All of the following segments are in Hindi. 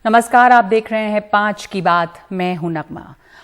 नमस्कार, आप देख रहे हैं 5 की बात। मैं हूं नगमा।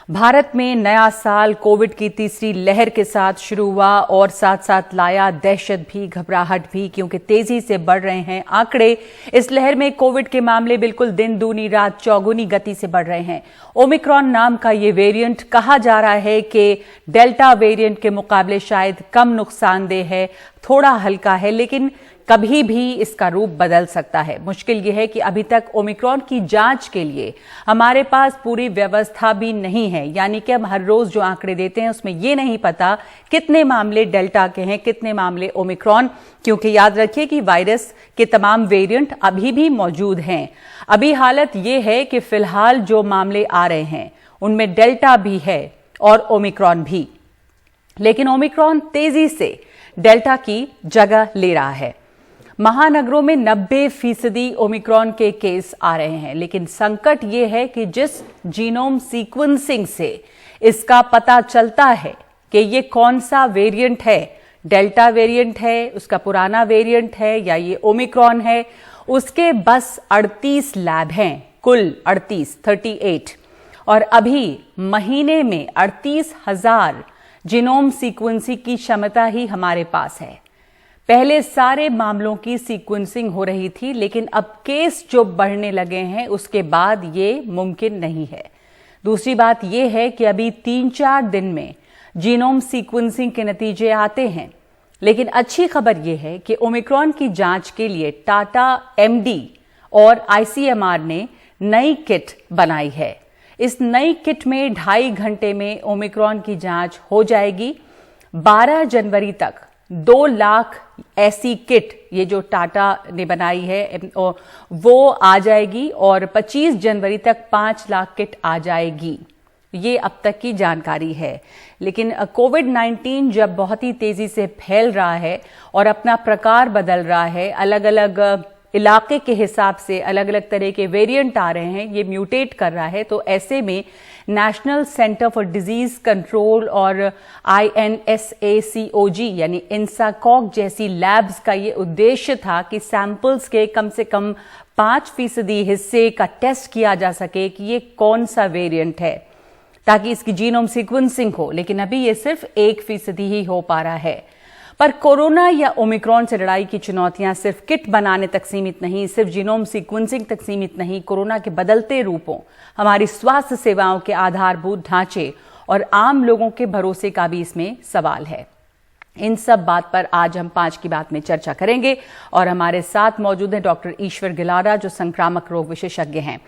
भारत में नया साल कोविड की तीसरी लहर के साथ शुरू हुआ और साथ साथ लाया दहशत भी, घबराहट भी, क्योंकि तेजी से बढ़ रहे हैं आंकड़े। इस लहर में कोविड के मामले बिल्कुल दिन दूनी रात चौगुनी गति से बढ़ रहे हैं। ओमिक्रॉन नाम का ये वेरिएंट कहा जा रहा है कि डेल्टा वेरिएंट के मुकाबले शायद कम नुकसानदेह है, थोड़ा हल्का है, लेकिन कभी भी इसका रूप बदल सकता है। मुश्किल यह है कि अभी तक ओमिक्रॉन की जांच के लिए हमारे पास पूरी व्यवस्था भी नहीं है, यानी कि हम हर रोज जो आंकड़े देते हैं उसमें यह नहीं पता कितने मामले डेल्टा के हैं, कितने मामले ओमिक्रॉन, क्योंकि याद रखिए कि वायरस के तमाम वेरिएंट अभी भी मौजूद हैं। अभी हालत यह है कि फिलहाल जो मामले आ रहे हैं उनमें डेल्टा भी है और ओमिक्रॉन भी, लेकिन ओमिक्रॉन तेजी से डेल्टा की जगह ले रहा है। महानगरों में 90% ओमिक्रॉन के केस आ रहे हैं, लेकिन संकट यह है कि जिस जीनोम सीक्वेंसिंग से इसका पता चलता है कि ये कौन सा वेरिएंट है, डेल्टा वेरिएंट है, उसका पुराना वेरिएंट है या ये ओमिक्रॉन है, उसके बस 38 लैब हैं, कुल 38 और अभी महीने में 38,000 जीनोम सीक्वेंसिंग की क्षमता ही हमारे पास है। पहले सारे मामलों की सीक्वेंसिंग हो रही थी, लेकिन अब केस जो बढ़ने लगे हैं उसके बाद ये मुमकिन नहीं है। दूसरी बात यह है कि अभी 3-4 दिन में जीनोम सीक्वेंसिंग के नतीजे आते हैं, लेकिन अच्छी खबर यह है कि ओमिक्रॉन की जांच के लिए टाटा एमडी और आईसीएमआर ने नई किट बनाई है। इस नई किट में 2.5 घंटे में ओमिक्रॉन की जांच हो जाएगी। 12 जनवरी तक 2 लाख ऐसी किट, ये जो टाटा ने बनाई है, वो आ जाएगी और 25 जनवरी तक 5 लाख किट आ जाएगी। ये अब तक की जानकारी है। लेकिन कोविड-19 जब बहुत ही तेजी से फैल रहा है और अपना प्रकार बदल रहा है, अलग अलग इलाके के हिसाब से अलग अलग तरह के वेरिएंट आ रहे हैं, ये म्यूटेट कर रहा है, तो ऐसे में national centre for disease control और INSACOG यानी इंसाकॉग जैसी लैब्स का ये उद्देश्य था कि सैंपल्स के कम से कम 5% हिस्से का टेस्ट किया जा सके कि ये कौन सा वेरिएंट है, ताकि इसकी जीनोम सीक्वेंसिंग हो। लेकिन अभी ये सिर्फ 1% ही हो पा रहा है। पर कोरोना या ओमिक्रॉन से लड़ाई की चुनौतियां सिर्फ किट बनाने तक सीमित नहीं, सिर्फ जीनोम सीक्वेंसिंग तक सीमित नहीं, कोरोना के बदलते रूपों, हमारी स्वास्थ्य सेवाओं के आधारभूत ढांचे और आम लोगों के भरोसे का भी इसमें सवाल है। इन सब बात पर आज हम 5 की बात में चर्चा करेंगे और हमारे साथ मौजूद हैं डॉक्टर ईश्वर गिलारा, जो संक्रामक रोग विशेषज्ञ हैं।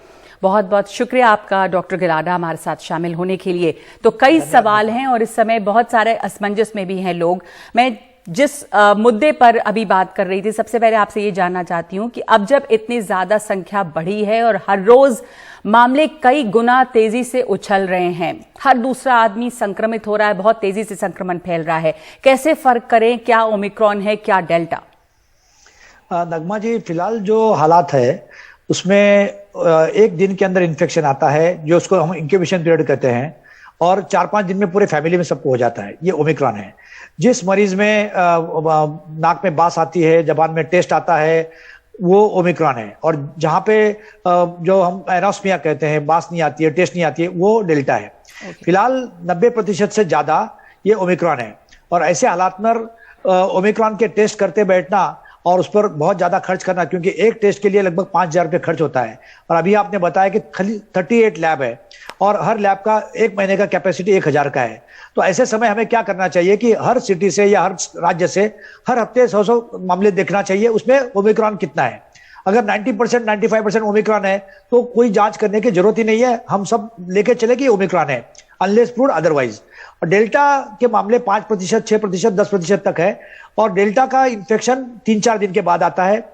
बहुत बहुत शुक्रिया आपका डॉक्टर गिलारा हमारे साथ शामिल होने के लिए। तो कई सवाल हैं और इस समय बहुत सारे असमंजस में भी हैं लोग। मैं जिस मुद्दे पर अभी बात कर रही थी, सबसे पहले आपसे ये जानना चाहती हूं कि अब जब इतनी ज्यादा संख्या बढ़ी है और हर रोज मामले कई गुना तेजी से उछल रहे हैं, हर दूसरा आदमी संक्रमित हो रहा है, बहुत तेजी से संक्रमण फैल रहा है, कैसे फर्क करें क्या ओमिक्रॉन है क्या डेल्टा? नगमा जी, फिलहाल जो हालात है उसमें एक दिन के अंदर इन्फेक्शन आता है, जो उसको हम इंक्यूबेशन पीरियड कहते हैं, और 4-5 दिन में पूरे फैमिली में सबको हो जाता है। ये ओमिक्रॉन है। जिस मरीज में नाक में बास आती है, जबान में टेस्ट आता है, वो ओमिक्रॉन है। और जहां पे जो हम एनोस्मिया कहते हैं, बास नहीं आती है, टेस्ट नहीं आती है, वो डेल्टा है। फिलहाल 90% से ज्यादा ये ओमिक्रॉन है। और ऐसे हालात में ओमिक्रॉन के टेस्ट करते बैठना और उस पर बहुत ज्यादा खर्च करना, क्योंकि एक टेस्ट के लिए लगभग 5,000 रुपये खर्च होता है। और अभी आपने बताया कि खाली 38 लैब है और हर लैब का 1 महीने का कैपेसिटी 1,000 का है। तो ऐसे समय हमें क्या करना चाहिए कि हर सिटी से या हर राज्य से हर हफ्ते 100 मामले देखना चाहिए, उसमें ओमिक्रॉन कितना है। अगर 90% 95% ओमिक्रॉन है तो कोई जांच करने की जरूरत ही नहीं है, हम सब लेके चले कि ओमिक्रॉन है, अनलेस प्रूव्ड अदरवाइज। और डेल्टा के मामले 5%, 6%, 10% तक है और डेल्टा का इन्फेक्शन 3-4 दिन के बाद आता है।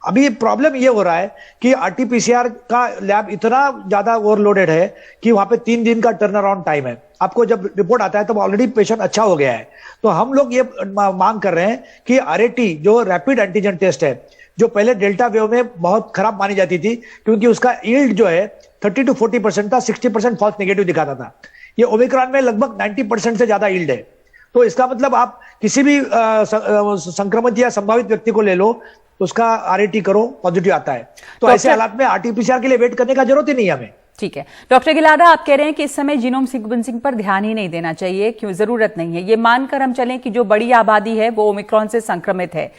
अभी प्रॉब्लम ये हो रहा है कि RT-PCR का लैब इतना ज्यादा ओवरलोडेड है कि वहां पे 3 दिन का टर्न अराउंड टाइम है। आपको जब रिपोर्ट आता है तब ऑलरेडी पेशेंट अच्छा हो गया है। तो हम लोग ये मांग कर रहे हैं कि RAT जो रैपिड एंटीजन टेस्ट है, जो पहले डेल्टा वेव में बहुत खराब मानी जाती थी क्योंकि उसका यील्ड जो है 30 to 40% था, 60% फॉल्स नेगेटिव दिखाता था, ये ओमिक्रॉन में लगभग 90% से ज्यादा यील्ड है। तो इसका मतलब आप किसी भी संक्रमित या संभावित व्यक्ति को ले लो, तो उसका आरएटी करो, पॉजिटिव आता है। तो ऐसे हालात में आरटीपीसीआर के लिए वेट करने का जरूरत ही नहीं है हमें। ठीक है डॉक्टर गिलाडा, आप कह रहे हैं कि इस समय जीनोम सीक्वेंसिंग पर ध्यान ही नहीं देना चाहिए, क्यों, जरूरत नहीं है। ये मानकर हम चलें कि जो बड़ी आबादी है वो ओमिक्रॉन से संक्रमित है,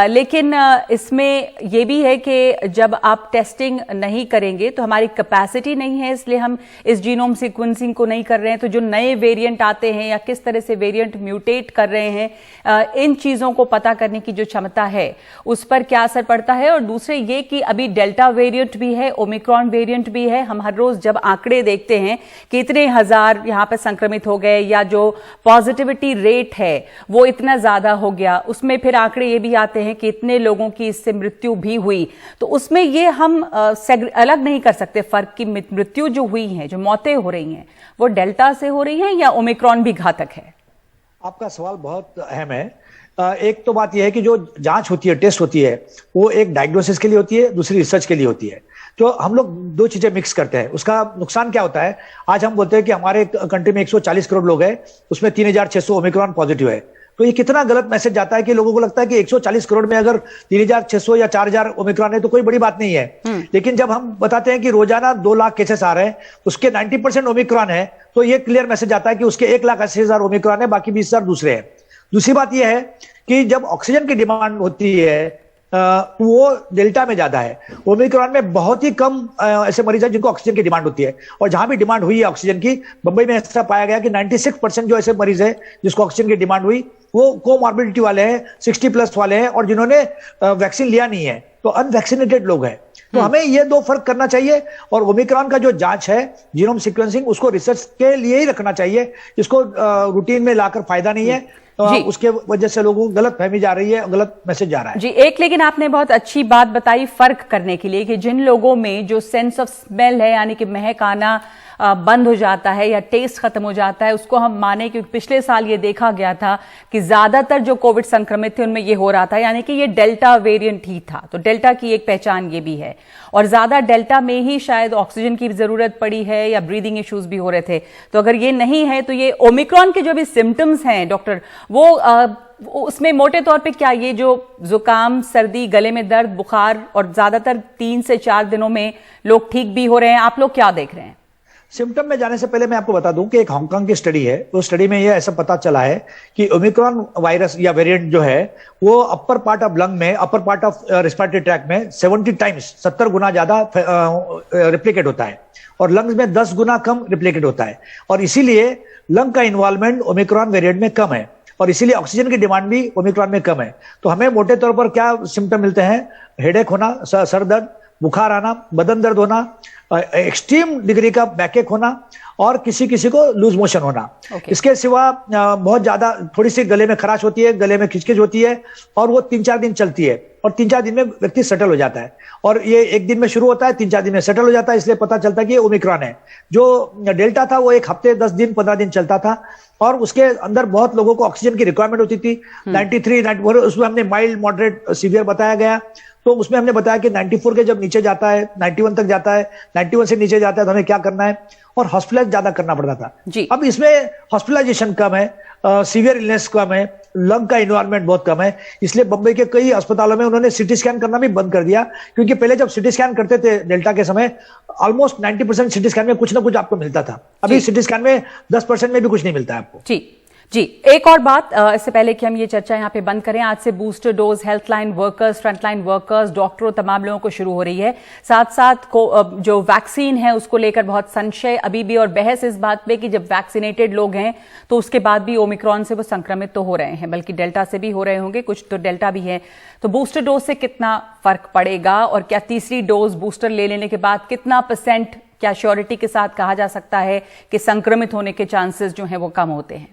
लेकिन इसमें ये भी है कि जब आप टेस्टिंग नहीं करेंगे तो हमारी कैपेसिटी नहीं है, इसलिए हम इस जीनोम सीक्वेंसिंग को नहीं कर रहे हैं। तो जो नए वेरिएंट आते हैं या किस तरह से वेरिएंट म्यूटेट कर रहे हैं, इन चीजों को पता करने की जो क्षमता है उस पर क्या असर पड़ता है। और दूसरे ये कि अभी डेल्टा वेरिएंट भी है, ओमिक्रॉन वेरिएंट भी है। हम हर रोज जब आंकड़े देखते हैं कि इतने हजार यहां पर संक्रमित हो गए या जो पॉजिटिविटी रेट है वो इतना ज्यादा हो गया, उसमें फिर आंकड़े ये भी आते हैं कि इतने लोगों की इससे मृत्यु भी हुई। तो उसमें ये हम अलग नहीं कर सकते फर्क की मृत्यु जो हुई है, जो मौतें हो रही हैं, वो डेल्टा से हो रही हैं या ओमिक्रॉन भी घातक है। आपका सवाल बहुत अहम है। एक तो बात यह है कि जो जांच होती है, टेस्ट होती है, वो एक डायग्नोसिस के लिए होती है, दूसरी रिसर्च के लिए होती है। तो हम लोग दो चीजें मिक्स करते हैं, उसका नुकसान क्या होता है। आज हम बोलते हैं कि हमारे कंट्री में 140 करोड़ लोग हैं, उसमें 3600 ओमिक्रॉन पॉजिटिव है। तो ये कितना गलत मैसेज जाता है कि लोगों को लगता है कि 140 करोड़ में अगर 3600 या 4000 ओमिक्रॉन है तो कोई बड़ी बात नहीं है। लेकिन जब हम बताते हैं कि रोजाना 2 लाख केसेस आ रहे हैं, उसके 90% ओमिक्रॉन है, तो ये क्लियर मैसेज आता है कि उसके 1,80,000 ओमिक्रॉन है, बाकी 20,000 दूसरे हैं। दूसरी बात यह है कि जब ऑक्सीजन की डिमांड होती है वो डेल्टा में ज्यादा है। ओमिक्रॉन में बहुत ही कम ऐसे मरीज हैं जिनको ऑक्सीजन की डिमांड होती है, और जहां भी डिमांड हुई है ऑक्सीजन की, मुंबई में ऐसा पाया गया कि 96% जो ऐसे मरीज है जिसको ऑक्सीजन की डिमांड हुई वो कोमॉर्बिडिटी वाले हैं, 60+ वाले हैं, और जिन्होंने वैक्सीन लिया नहीं है, तो अनवैक्सीनेटेड लोग हैं। तो हमें ये दो फर्क करना चाहिए। और ओमिक्रॉन का जो जांच है, जीनोम सीक्वेंसिंग, उसको रिसर्च के लिए ही रखना चाहिए, इसको रूटीन में लाकर फायदा नहीं है। तो उसके वजह से लोगों को गलत फहमी जा रही है, गलत मैसेज जा रहा है। जी, एक लेकिन आपने बहुत अच्छी बात बताई फर्क करने के लिए कि जिन लोगों में जो सेंस ऑफ स्मेल है, यानी कि महक आना बंद हो जाता है या टेस्ट खत्म हो जाता है, उसको हम माने, क्योंकि पिछले साल ये देखा गया था कि ज्यादातर जो कोविड संक्रमित थे उनमें ये हो रहा था, यानी कि ये डेल्टा वेरिएंट ही था। तो डेल्टा की एक पहचान ये भी है, और ज्यादा डेल्टा में ही शायद ऑक्सीजन की जरूरत पड़ी है या ब्रीदिंग इश्यूज भी हो रहे थे। तो अगर ये नहीं है तो ये ओमिक्रॉन के जो भी सिम्टम्स हैं डॉक्टर, वो उसमें मोटे तौर पे क्या ये जो जुकाम, सर्दी, गले में दर्द, बुखार, और ज्यादातर 3 से 4 दिनों में लोग ठीक भी हो रहे हैं, आप लोग क्या देख रहे हैं? सिम्टम में जाने से पहले मैं आपको बता दूं कि एक हांगकांग की स्टडी है, उस स्टडी में ये ऐसा पता चला है कि ओमिक्रॉन वायरस या वेरिएंट जो है वो अपर पार्ट ऑफ लंग में, upper part of respiratory tract में 70 गुना ज्यादा रिप्लिकेट होता है, और लंग्स में 10 गुना कम रिप्लिकेट होता है। और इसीलिए लंग का इन्वॉल्वमेंट ओमिक्रॉन वेरिएंट में कम है, और इसीलिए ऑक्सीजन की डिमांड भी ओमिक्रॉन में कम है। तो हमें मोटे तौर पर क्या सिम्टम मिलते हैं? हेडेक होना, सर दर्द, बुखार आना, बदन दर्द होना, एक्सट्रीम डिग्री का बैकएक होना, और किसी किसी को लूज मोशन होना। इसके सिवा बहुत ज्यादा थोड़ी सी गले में खराश होती है, गले में खिचखिच होती है, और वो 3-4 दिन चलती है, और 3-4 दिन में व्यक्ति सेटल हो जाता है। और ये एक दिन में शुरू होता है, 3-4 दिन में सेटल हो जाता है, इसलिए पता चलता है कि ये ओमिक्रॉन है। जो डेल्टा था वो 1 हफ्ते, 10 दिन, 15 दिन चलता था, और उसके अंदर बहुत लोगों को ऑक्सीजन की रिक्वायरमेंट होती थी। 93, 94, उसमें हमने माइल्ड, मॉडरेट, सीवियर बताया गया। तो उसमें हमने बताया कि 94 के जब नीचे जाता है, 91 तक जाता है, 91 से नीचे जाता है तो हमें क्या करना है, और हॉस्पिटलाइज ज्यादा करना पड़ता था। अब इसमें हॉस्पिटलाइजेशन कम है, सीवियर इलनेस कम है, लंग का इन्वायरमेंट बहुत कम है, इसलिए बंबई के कई अस्पतालों में उन्होंने सिटी स्कैन करना भी बंद कर दिया। क्योंकि पहले जब सिटी स्कैन करते थे डेल्टा के समय, ऑलमोस्ट 90% सिटी स्कैन में कुछ ना कुछ आपको मिलता था। अभी सिटी स्कैन में 10% में भी कुछ नहीं मिलता है आपको। जी, एक और बात, इससे पहले कि हम ये चर्चा यहाँ पे बंद करें, आज से booster dose healthline workers, frontline workers, डॉक्टरों, तमाम लोगों को शुरू हो रही है। साथ साथ जो वैक्सीन है उसको लेकर बहुत संशय अभी भी और बहस इस बात पे कि जब वैक्सीनेटेड लोग हैं तो उसके बाद भी ओमिक्रॉन से वो संक्रमित तो हो रहे हैं, बल्कि डेल्टा से भी हो रहे होंगे, कुछ तो डेल्टा भी है। तो बूस्टर डोज से कितना फर्क पड़ेगा, और क्या तीसरी डोज बूस्टर ले लेने के बाद कितना % क्या श्योरिटी के साथ कहा जा सकता है कि संक्रमित होने के चांसेस जो हैं वो कम होते हैं?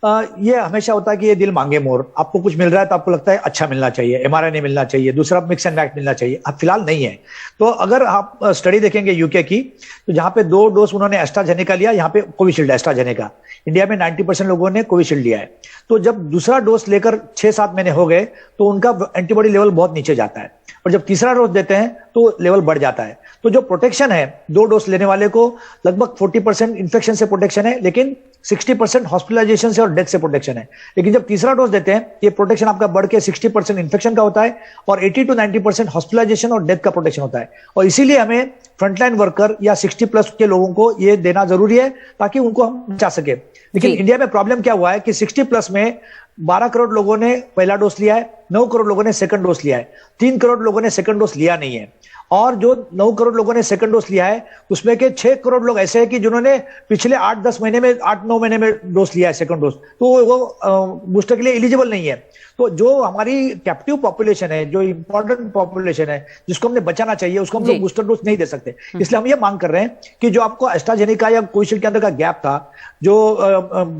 ये हमेशा होता है कि ये दिल मांगे मोर। आपको कुछ मिल रहा है तो आपको लगता है अच्छा मिलना चाहिए, mRNA मिलना चाहिए, दूसरा मिक्स एंड मैच मिलना चाहिए। अब फिलहाल नहीं है। तो अगर आप स्टडी देखेंगे यूके की, तो जहां पे 2 डोज उन्होंने एस्ट्राजेनेका लिया, यहाँ पे कोविशील्ड एस्ट्राजेनेका। इंडिया में 90% लोगों ने कोविशील्ड लिया है। तो जब दूसरा डोज लेकर 6-7 महीने हो गए तो उनका एंटीबॉडी लेवल बहुत नीचे जाता है। और जब तीसरा डोज देते हैं तो लेवल बढ़ जाता है। तो जो प्रोटेक्शन है 2 डोज लेने वाले को लगभग 40% इन्फेक्शन से प्रोटेक्शन है, लेकिन 60% हॉस्पिटलाइजेशन से और डेथ से प्रोटेक्शन है। लेकिन जब तीसरा डोज देते हैं ये प्रोटेक्शन आपका बढ़ के 60% इन्फेक्शन का होता है और 80 to 90% हॉस्पिटलाइजेशन और डेथ का प्रोटेक्शन होता है। और इसीलिए हमें फ्रंटलाइन वर्कर या 60+ के लोगों को ये देना जरूरी है ताकि उनको हम बचा सके। लेकिन इंडिया में प्रॉब्लम क्या हुआ है कि 60+ में 12 करोड़ लोगों ने पहला डोज लिया है, 9 करोड़ लोगों ने सेकंड डोज लिया है, 3 करोड़ लोगों ने सेकंड डोज लिया नहीं है। और जो 9 करोड़ लोगों ने सेकंड डोज लिया है उसमें के 6 करोड़ लोग ऐसे हैं कि जिन्होंने पिछले 8-10 महीने में 8-9 महीने में डोज लिया है सेकंड डोज, तो वो बूस्टर के लिए एलिजिबल नहीं है। तो जो हमारी कैप्टिव पॉपुलेशन है, जो इंपॉर्टेंट पॉपुलेशन है जिसको हमने बचाना चाहिए, उसको हम लोग बूस्टर डोज नहीं दे सकते। इसलिए हम ये मांग कर रहे हैं कि जो आपको एस्ट्राजेनेका या कोविशील्ड के अंदर का गैप था, जो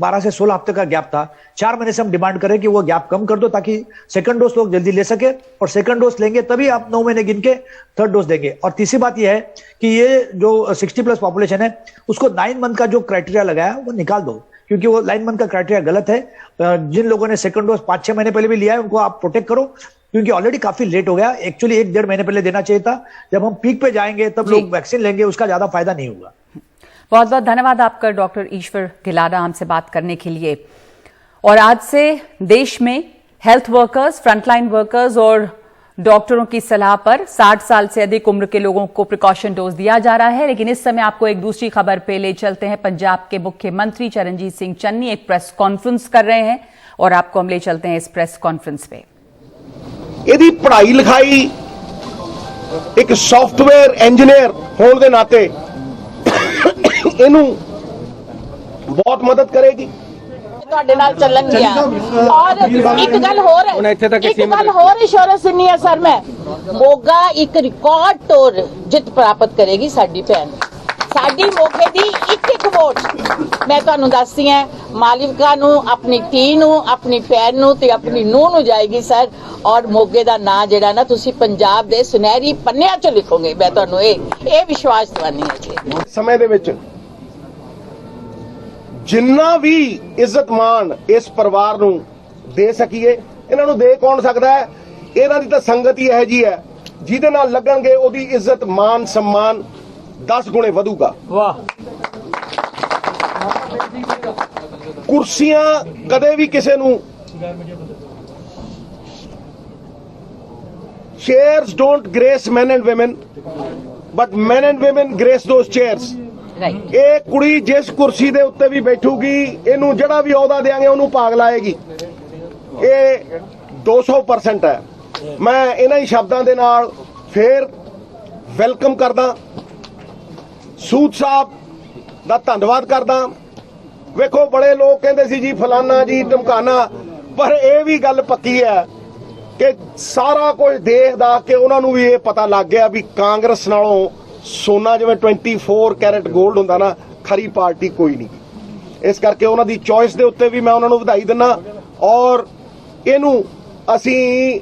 12 से 16 हफ्ते का गैप था, 4 महीने से हम डिमांड करें कि वो गैप कम कर दो ताकि सेकंड डोज लोग जल्दी ले सके, और सेकंड डोज लेंगे तभी आप 9 महीने गिन के थर्ड डोज देंगे। और तीसरी बात यह है कि ये जो 60+ पॉपुलेशन है उसको 9 मंथ का जो क्राइटेरिया लगाया वो निकाल दो, क्योंकि वो 9 मंथ का क्राइटेरिया गलत है। जिन लोगों ने सेकंड डोज 5-6 महीने पहले भी लिया है उनको आप प्रोटेक्ट करो, क्योंकि ऑलरेडी काफी लेट हो गया। एक्चुअली 1-1.5 महीने पहले देना चाहिए था। जब हम पीक पे जाएंगे तब लोग वैक्सीन लेंगे, उसका ज्यादा फायदा नहीं होगा। बहुत बहुत धन्यवाद आपका डॉक्टर ईश्वर गिलाना हमसे बात करने के लिए। और आज से देश में हेल्थ वर्कर्स, फ्रंटलाइन वर्कर्स और डॉक्टरों की सलाह पर 60 साल से अधिक उम्र के लोगों को प्रिकॉशन डोज दिया जा रहा है। लेकिन इस समय आपको एक दूसरी खबर पे ले चलते हैं। पंजाब के मुख्यमंत्री चरणजीत सिंह चन्नी एक प्रेस कॉन्फ्रेंस कर रहे हैं और आपको हम ले चलते हैं इस प्रेस कॉन्फ्रेंस पे। ਇਹਦੀ ਪੜ੍ਹਾਈ ਲਿਖਾਈ ਇੱਕ ਸੌਫਟਵੇਅਰ ਇੰਜੀਨੀਅਰ ਹੋਣ ਦੇ ਨਾਤੇ ਇਹਨੂੰ ਬਹੁਤ ਮਦਦ ਕਰੇਗੀ। ਤੁਹਾਡੇ ਨਾਲ ਚੱਲਣਗੀਆਂ। ਔਰ ਇੱਕ ਗੱਲ ਹੋਰ ਇੰਸ਼ੋਰੈਂਸ ਦਿੰਨੀ ਹੈ ਸਰ ਮੈਂ, ਮੋਗਾ ਇੱਕ ਰਿਕਾਰਡ ਤੋੜ ਜਿੱਤ ਪ੍ਰਾਪਤ ਕਰੇਗੀ ਸਾਡੀ ਭੈਣ। ਸਾਡੀ ਮੋਗੇ ਦੀ ਇੱਕ ਵੋਟ ਮੈਂ ਤੁਹਾਨੂੰ ਦੱਸਦੀ ਹਾਂ ਮਾਲਿਕਾ ਨੂੰ, ਆਪਣੀ ਧੀ ਨੂੰ, ਆਪਣੀ ਭੈਣ ਨੂੰ ਤੇ ਆਪਣੀ ਨੂੰਹ ਨੂੰ ਜਾਏਗੀ ਸਰ। ਔਰ ਮੋਗੇ ਦਾ ਨਾਂ ਜਿਹੜਾ ਨਾ ਤੁਸੀਂ ਪੰਜਾਬ ਦੇ ਸੁਨਹਿਰੀ ਪੰਨਿਆਂ 'ਚ ਲਿਖੋਗੇ। ਮੈਂ ਤੁਹਾਨੂੰ ਇਹ ਵਿਸ਼ਵਾਸ ਦਿਵਾਨੀ ਹੈ ਜੀ। ਸਮੇਂ ਦੇ ਵਿੱਚ ਜਿੰਨਾ ਵੀ ਇੱਜ਼ਤ ਮਾਣ ਇਸ ਪਰਿਵਾਰ ਨੂੰ ਦੇ ਸਕੀਏ, ਇਹਨਾਂ ਨੂੰ ਦੇ ਕੌਣ ਸਕਦਾ ਹੈ? ਇਹਨਾਂ ਦੀ ਤਾਂ ਸੰਗਤ ਹੀ ਇਹੋ ਜਿਹੀ ਹੈ ਜਿਹਦੇ ਨਾਲ ਲੱਗਣਗੇ ਉਹਦੀ ਇੱਜ਼ਤ ਮਾਣ ਸਨਮਾਨ 10 ਗੁਣੇ ਵਧੂਗਾ। ਵਾਹ। ਕੁਰਸੀਆਂ ਕਦੇ ਵੀ ਕਿਸੇ ਨੂੰ, chairs don't grace men and women but men and women grace those chairs। ਇਹ ਕੁੜੀ ਜਿਸ ਕੁਰਸੀ ਦੇ ਉੱਤੇ ਵੀ ਬੈਠੂਗੀ ਇਹਨੂੰ ਜਿਹੜਾ ਵੀ ਅਹੁਦਾ ਦੇਾਂਗੇ ਉਹਨੂੰ ਭਾਗ ਲਾਏਗੀ। ਇਹ 200% ਹੈ। ਮੈਂ ਇਹਨਾਂ ਹੀ ਸ਼ਬਦਾਂ ਦੇ ਨਾਲ ਫੇਰ ਵੈਲਕਮ ਕਰਦਾ, ਸੂਦ ਸਾਹਿਬ ਦਾ ਧੰਨਵਾਦ ਕਰਦਾ। ਵੇਖੋ ਬੜੇ ਲੋਕ ਕਹਿੰਦੇ ਸੀ ਜੀ ਫਲਾਨਾ ਜੀ ਧਮਕਾਨਾ, ਪਰ ਇਹ ਵੀ ਗੱਲ ਪੱਕੀ ਹੈ ਕਿ ਸਾਰਾ ਕੁਝ ਦੇਖਦਾ ਕਿ ਉਹਨਾਂ ਨੂੰ ਵੀ ਇਹ ਪਤਾ ਲੱਗ ਗਿਆ ਵੀ ਕਾਂਗਰਸ ਨਾਲੋਂ ਸੋਨਾ ਜਿਵੇਂ 24 ਕੈਰਟ 골ਡ ਹੁੰਦਾ ਨਾ, ਖਰੀ ਪਾਰਟੀ ਕੋਈ ਨਹੀਂ। ਇਸ ਕਰਕੇ ਉਹਨਾਂ ਦੀ ਚੋਇਸ ਦੇ ਉੱਤੇ ਵੀ ਮੈਂ ਉਹਨਾਂ ਨੂੰ ਵਧਾਈ ਦਿੰਦਾ। ਔਰ ਇਹਨੂੰ ਅਸੀਂ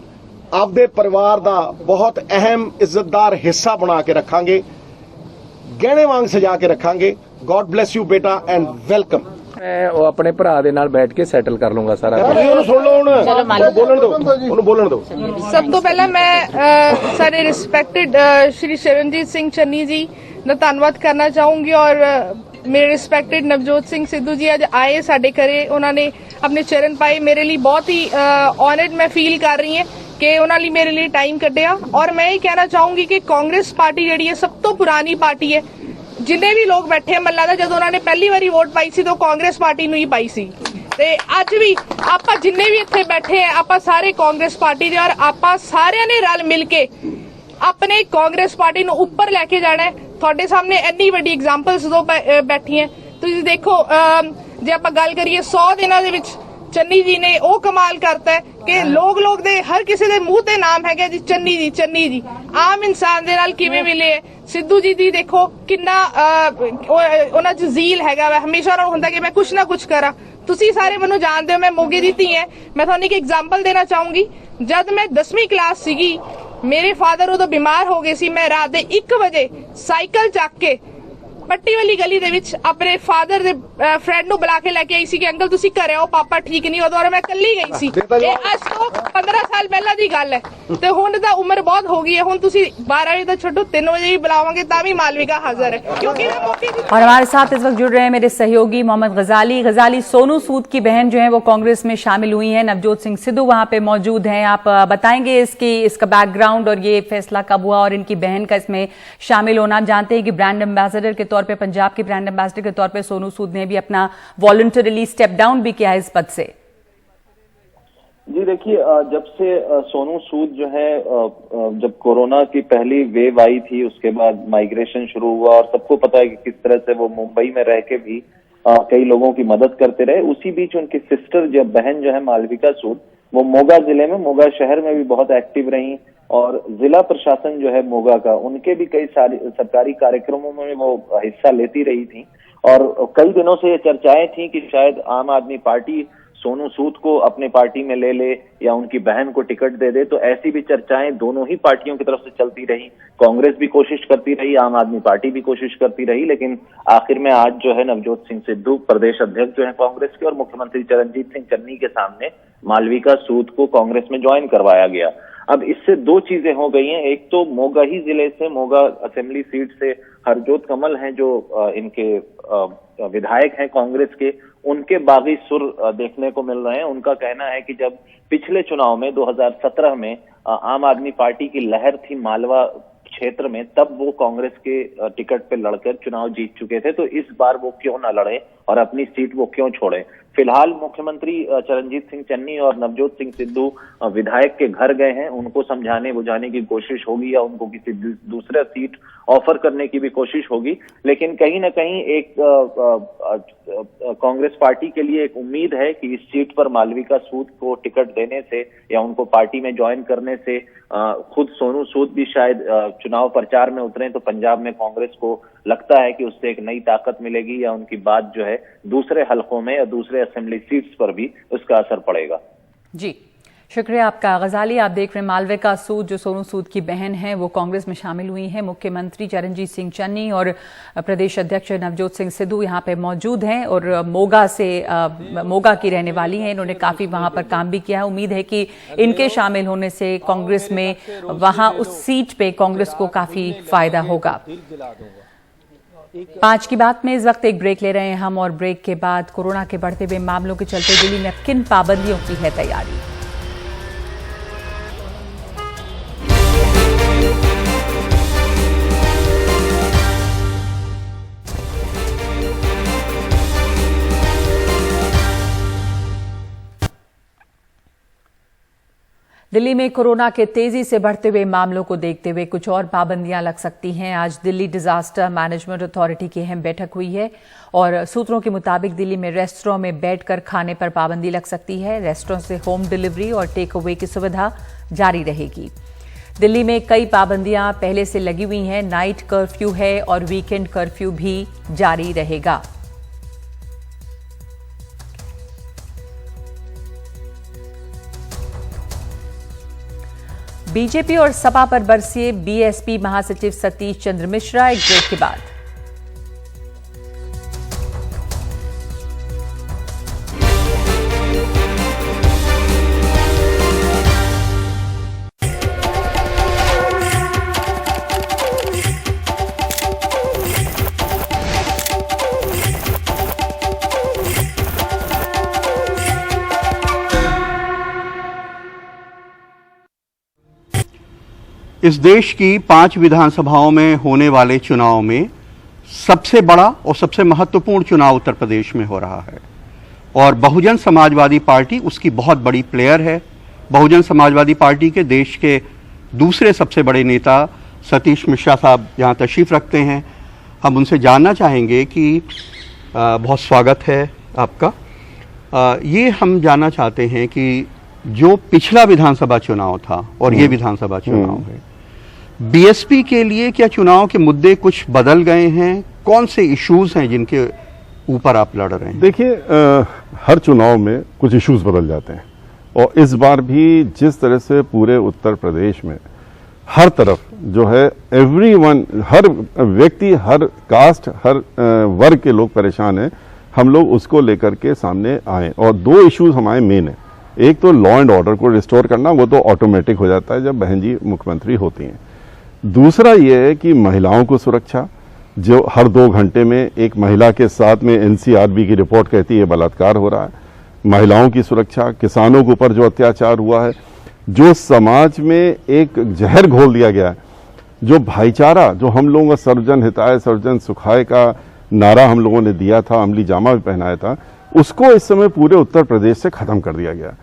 ਆਪਦੇ ਪਰਿਵਾਰ ਦਾ ਬਹੁਤ ਅਹਿਮ ਇੱਜ਼ਤਦਾਰ ਹਿੱਸਾ ਬਣਾ ਕੇ ਰੱਖਾਂਗੇ, ਗਹਿਣੇ ਵਾਂਗ ਸਜਾ ਕੇ ਰੱਖਾਂਗੇ। ਗॉड ਬlesਸ ਯੂ ਬੇਟਾ ਐਂਡ ਵੈਲਕਮ। ਮੈਂ ਉਹ ਆਪਣੇ ਭਰਾ ਦੇ ਨਾਲ ਬੈਠ ਕੇ ਸੈਟਲ ਕਰ ਲੂੰਗਾ ਸਾਰਾ। ਉਹਨੂੰ ਸੁਣ ਲਓ, ਹੁਣ ਬੋਲਣ ਦਿਓ, ਉਹਨੂੰ ਬੋਲਣ ਦਿਓ। ਸਭ ਤੋਂ ਪਹਿਲਾਂ ਮੈਂ ਸਾਡੇ ਰਿਸਪੈਕਟਡ ਸ਼੍ਰੀ ਚਰਨਜੀਤ ਸਿੰਘ ਚੰਨੀ ਜੀ ਦਾ ਧੰਨਵਾਦ ਕਰਨਾ ਚਾਹੂੰਗੀ। ਔਰ ਮੇਰੇ ਰਿਸਪੈਕਟਡ ਨਵਜੋਤ ਸਿੰਘ ਸਿੱਧੂ ਜੀ ਅੱਜ ਆਏ ਸਾਡੇ ਘਰੇ, ਉਹਨਾਂ ਨੇ ਆਪਣੇ ਚਰਨ ਪਾਏ। ਮੇਰੇ ਲਈ ਬਹੁਤ ਹੀ ਆਨਰਡ ਮੈਂ ਫੀਲ ਕਰ ਰਹੀ ਹਾਂ ਕਿ ਉਹਨਾਂ ਲਈ ਮੇਰੇ ਲਈ ਟਾਈਮ ਕੱਢਿਆ। ਔਰ ਮੈਂ ਇਹ ਕਹਿਣਾ ਚਾਹੂੰਗੀ ਕਿ ਕਾਂਗਰਸ ਪਾਰਟੀ ਜਿਹੜੀ ਹੈ ਸਭ ਤੋਂ ਪੁਰਾਣੀ ਪਾਰਟੀ ਹੈ। ਜਿੰਨੇ ਵੀ ਲੋਕ ਬੈਠੇ ਮੱਲਾ ਦਾ, ਜਦੋਂ ਉਹਨਾਂ ਨੇ ਪਹਿਲੀ ਵਾਰੀ ਵੋਟ ਪਾਈ ਸੀ ਤਾਂ ਕਾਂਗਰਸ ਪਾਰਟੀ ਨੂੰ ਹੀ ਪਾਈ ਸੀ। ਤੇ ਅੱਜ ਵੀ ਆਪਾਂ ਜਿੰਨੇ ਵੀ ਇੱਥੇ ਬੈਠੇ ਆ ਆਪਾਂ ਸਾਰੇ ਕਾਂਗਰਸ ਪਾਰਟੀ ਦੇ, ਔਰ ਆਪਾਂ ਸਾਰਿਆਂ ਨੇ ਰਲ ਮਿਲ ਕੇ ਆਪਣੇ ਕਾਂਗਰਸ ਪਾਰਟੀ ਨੂੰ ਉੱਪਰ ਲੈ ਕੇ ਜਾਣਾ ਹੈ। ਤੁਹਾਡੇ ਸਾਹਮਣੇ ਇੰਨੀ ਵੱਡੀ ਐਗਜ਼ਾਮਪਲਸ ਦੋ ਬੈਠੀਆਂ। ਤੁਸੀਂ ਦੇਖੋ, ਜੇ ਆਪਾਂ ਗੱਲ ਕਰੀਏ 100 ਦਿਨਾਂ ਦੇ ਵਿੱਚ ਚੰਨੀ ਜੀ ਨੇ ਉਹ ਕਮਾਲ ਕਰਤਾ ਕਿ ਲੋਕ ਦੇ ਹਰ ਕਿਸੇ ਦੇ ਮੂੰਹ ਤੇ ਨਾਮ ਹੈਗਾ ਜੀ ਚੰਨੀ ਜੀ, ਚੰਨੀ ਜੀ। ਆਮ ਇਨਸਾਨ ਦੇ ਨਾਲ ਕਿਵੇਂ ਮਿਲੇ। ਸਿੱਧੂ ਜੀ ਦੀ ਦੇਖੋ ਕਿੰਨਾ ਉਹਨਾਂ 'ਚ ਜ਼ੀਲ ਹੈਗਾ ਵਾ, ਹਮੇਸ਼ਾ ਉਹਨਾਂ ਨੂੰ ਹੁੰਦਾ ਕਿ ਮੈਂ ਕੁਛ ਨਾ ਕੁਛ ਕਰਾਂ। ਤੁਸੀਂ ਸਾਰੇ ਮੈਨੂੰ ਜਾਣਦੇ ਹੋ, ਮੈਂ ਮੋਗੇ ਦੀ ਧੀ ਹਾਂ। ਮੈਂ ਤੁਹਾਨੂੰ ਇੱਕ ਐਗਜ਼ਾਮਪਲ ਦੇਣਾ ਚਾਹੂੰਗੀ। ਜਦ ਮੈਂ 10ਵੀਂ ਕਲਾਸ ਸੀਗੀ, ਮੇਰੇ ਫਾਦਰ ਉਦੋਂ ਬਿਮਾਰ ਹੋ ਗਏ ਸੀ। ਮੈਂ ਰਾਤ ਦੇ 1 ਵਜੇ ਸਾਈਕਲ ਚੱਕ ਕੇ ਪੱਟੀ ਵਾਲੀ ਗਲੀ ਦੇ ਵਿੱਚ ਆਪਣੇ ਫਾਦਰ ਦੇ ਫਰੈਂਡ ਨੂੰ ਬੁਲਾ ਕੇ ਲੈ ਕੇ ਆਈ ਸੀ ਕਿ ਅੰਕਲ ਤੁਸੀਂ ਘਰੇ ਆਓ, ਪਾਪਾ ਠੀਕ ਨਹੀਂ। ਉਦੋਂ ਮੈਂ ਇਕੱਲੀ ਗਈ ਸੀ। ਇਹ ਅੱਜ ਤੋਂ 15 ਸਾਲ ਪਹਿਲਾਂ ਦੀ ਗੱਲ ਹੈ ਤੇ ਹੁਣ ਤਾਂ ਉਮਰ ਬਹੁਤ ਹੋ ਗਈ ਹੈ। ਹੁਣ ਤੁਸੀਂ 12 ਵਜੇ ਤਾਂ ਛੱਡੋ, 3 ਵਜੇ ही बुलाओगे तभी मालविका हाजिर है, क्योंकि और हमारे साथ इस वक्त जुड़ रहे हैं मेरे सहयोगी मोहम्मद गजाली। सोनू सूद की बहन जो है वो कांग्रेस में शामिल हुई हैं, नवजोत सिंह सिद्धू वहां पे मौजूद हैं। आप बताएंगे इसका बैकग्राउंड और ये फैसला कब हुआ और इनकी बहन का इसमें शामिल होना। जानते हैं कि ब्रांड एम्बेसडर के तौर पर, पंजाब के ब्रांड एम्बेसडर के तौर पर सोनू सूद ने भी अपना वॉलंटरली स्टेप डाउन भी किया है इस पद से। जी देखिए, जब से सोनू सूद जो है, जब कोरोना की पहली वेव आई थी उसके बाद माइग्रेशन शुरू हुआ और सबको पता है कि किस तरह से वो मुंबई में रह के भी कई लोगों की मदद करते रहे। उसी बीच उनकी सिस्टर जब बहन जो है मालविका सूद, वो मोगा जिले में, मोगा शहर में भी बहुत एक्टिव रही और जिला प्रशासन जो है मोगा का, उनके भी कई सारी सरकारी कार्यक्रमों में वो हिस्सा लेती रही थी। और कई दिनों से ये चर्चाएं थी कि शायद आम आदमी पार्टी सोनू सूद को अपने पार्टी में ले ले या उनकी बहन को टिकट दे दे। तो ऐसी भी चर्चाएं दोनों ही पार्टियों की तरफ से चलती रही। कांग्रेस भी कोशिश करती रही, आम आदमी पार्टी भी कोशिश करती रही, लेकिन आखिर में आज जो है नवजोत सिंह सिद्धू प्रदेश अध्यक्ष जो है कांग्रेस के और मुख्यमंत्री चरणजीत सिंह चन्नी के सामने मालविका सूद को कांग्रेस में ज्वाइन करवाया गया। अब इससे दो चीजें हो गई हैं। एक तो मोगा ही जिले से, मोगा असेंबली सीट से हरजोत कमल हैं जो इनके विधायक हैं कांग्रेस के, उनके बागी सुर देखने को मिल रहे हैं। उनका कहना है कि जब पिछले चुनाव में 2017 में आम आदमी पार्टी की लहर थी मालवा क्षेत्र में, तब वो कांग्रेस के टिकट पे लड़कर चुनाव जीत चुके थे, तो इस बार वो क्यों ना लड़े और अपनी सीट वो क्यों छोड़े। फिलहाल मुख्यमंत्री चरणजीत सिंह चन्नी और नवजोत सिंह सिद्धू विधायक के घर गए हैं, उनको समझाने बुझाने की कोशिश होगी या उनको किसी दूसरा सीट ऑफर करने की भी कोशिश होगी। लेकिन कहीं ना कहीं एक कांग्रेस पार्टी के लिए एक उम्मीद है कि इस सीट पर मालविका सूद को टिकट देने से या उनको पार्टी में ज्वाइन करने से खुद सोनू सूद भी शायद चुनाव प्रचार में उतरे तो पंजाब में कांग्रेस को लगता है कि उससे एक नई ताकत मिलेगी या उनकी बात जो है दूसरे हलकों में या दूसरे असेंबली सीट्स पर भी उसका असर पड़ेगा। जी, शुक्रिया आपका गजाली। आप देख रहे हैं मालविका सूद जो सोनू सूद की बहन है वो कांग्रेस में शामिल हुई हैं। मुख्यमंत्री चरणजीत सिंह चन्नी और प्रदेश अध्यक्ष नवजोत सिंह सिद्धू यहाँ पे मौजूद हैं और मोगा की रहने वाली हैं। इन्होंने काफी वहां पर काम भी किया है। उम्मीद है कि इनके शामिल होने से कांग्रेस में वहां उस सीट पे कांग्रेस को काफी फायदा होगा। 5 की बात में इस वक्त एक ब्रेक ले रहे हैं हम और ब्रेक के बाद कोरोना के बढ़ते हुए मामलों के चलते दिल्ली में किन पाबंदियों की है तैयारी। दिल्ली में कोरोना के तेजी से बढ़ते हुए मामलों को देखते हुए कुछ और पाबंदियां लग सकती हैं। आज दिल्ली डिजास्टर मैनेजमेंट अथॉरिटी की अहम बैठक हुई है और सूत्रों के मुताबिक दिल्ली में रेस्टोरेंट में बैठकर खाने पर पाबंदी लग सकती है। रेस्टोरेंट से होम डिलीवरी और टेक अवे की सुविधा जारी रहेगी। दिल्ली में कई पाबंदियां पहले से लगी हुई हैं। नाइट कर्फ्यू है और वीकेंड कर्फ्यू भी जारी रहेगा। बीजेपी और सपा पर बरसे बीएसपी महासचिव सतीश चंद्र मिश्रा। एक ब्रेक के बाद इस देश की 5 विधानसभाओं में होने वाले चुनाव में सबसे बड़ा और सबसे महत्वपूर्ण चुनाव उत्तर प्रदेश में हो रहा है और बहुजन समाजवादी पार्टी उसकी बहुत बड़ी प्लेयर है। बहुजन समाजवादी पार्टी के देश के दूसरे सबसे बड़े नेता सतीश मिश्रा साहब यहाँ तशरीफ रखते हैं। हम उनसे जानना चाहेंगे कि बहुत स्वागत है आपका। ये हम जानना चाहते हैं कि जो पिछला विधानसभा चुनाव था और ये विधानसभा चुनाव है, बीएसपी के लिए क्या चुनाव के मुद्दे कुछ बदल गए हैं? कौन से इश्यूज हैं जिनके ऊपर आप लड़ रहे हैं? देखिए, हर चुनाव में कुछ इश्यूज बदल जाते हैं और इस बार भी जिस तरह से पूरे उत्तर प्रदेश में हर तरफ जो है एवरीवन, हर व्यक्ति, हर कास्ट, हर वर्ग के लोग परेशान हैं। हम लोग उसको लेकर के सामने आए और दो इश्यूज हमारे मेन है। एक तो लॉ एंड ऑर्डर को रिस्टोर करना, वो तो ऑटोमेटिक हो जाता है जब बहन जी मुख्यमंत्री होती हैं। दूसरा ये है कि महिलाओं को सुरक्षा, जो हर 2 घंटे में एक महिला के साथ में एनसीआरबी की रिपोर्ट कहती है बलात्कार हो रहा है। महिलाओं की सुरक्षा, किसानों के ऊपर जो अत्याचार हुआ है, जो समाज में एक जहर घोल दिया गया है, जो भाईचारा, जो हम लोगों का सर्वजन हिताय सर्वजन सुखाय का नारा हम लोगों ने दिया था, अमली जामा भी पहनाया था, उसको इस समय पूरे उत्तर प्रदेश से खत्म कर दिया गया